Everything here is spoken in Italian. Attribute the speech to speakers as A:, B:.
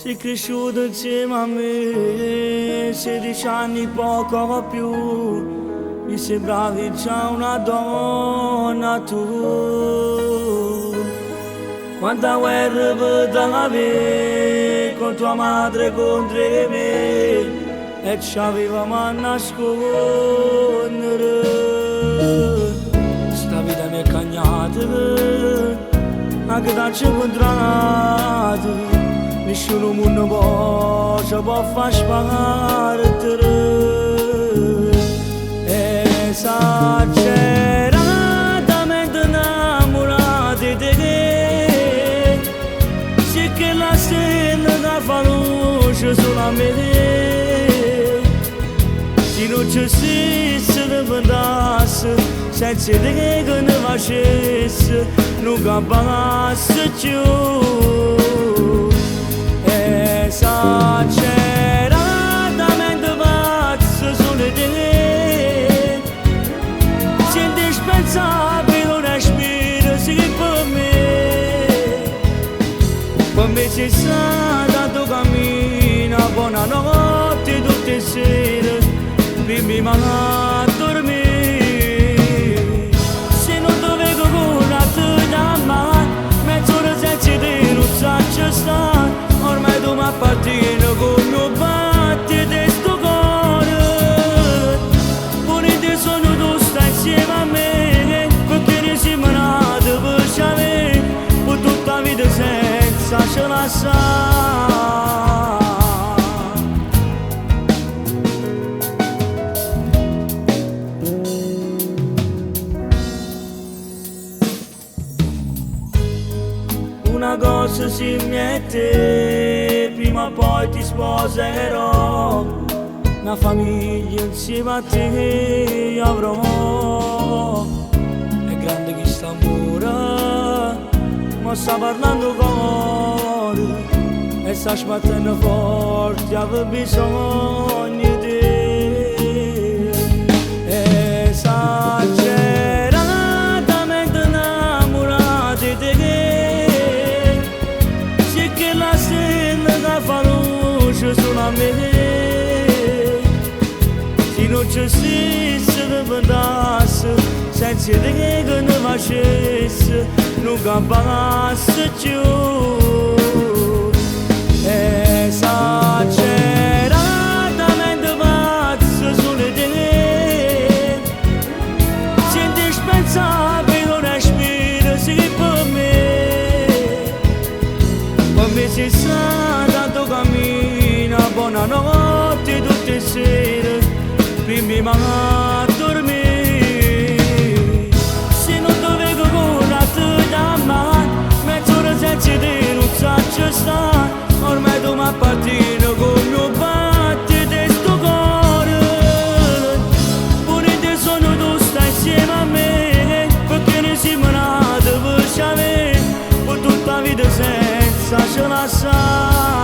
A: Sei cresciuto insieme a me, 16 anni poco più, mi sembravi già una donna tu. Quanta guerra potevi con tua madre contro me e ci avevamo a nascondere. Sta vita mi è cagnata, anche da ci incontrate, nessuno mondo può far spartere. Esageratamente innamorati di te, sì che la stella che fa luce sulla me, se non ci stesse ne pensasse, senza te che ne facesse, non capasse più. Esageratamente pazzo sono te, sei indispensabile un respiro, sì che per me sei stata tu cammina, buonanotte tutte le sere, prima a dormire, se non dovevo con a te da mai, mezz'ora senza te non saggio stare, ormai tu mi appartieni con un battito di sto cuore, pure te sono tu stai insieme a me, perché ne siamo nati per c'avere, per tutta la vita senza ce la sa. Una cosa si mette, prima o poi ti sposerò, una famiglia insieme a te avrò. È grande chi sta amore, ma sta parlando cuore, e sta sbattendo forte, avevo bisogno di te. Esageratamente innamorati di te, sì che la stella che fa luce sulla me, se non ci stesse ne pensasse, senza te che ne facesse, non capasse più. Esageratamente pazzo sono te, sei indispensabile un respiro, sì che per me sei stata tu cammina, buonanotte tutte le sere, prima a dormire, se non dovevo con a te da mai, mezz'ora senza te non saggio stare, ormai tu mi appartieni con un battito di sto cuore, pure te sono tu stai insieme a me, perché ne siamo nati per c'avere, per tutta la vita senza ce la sa.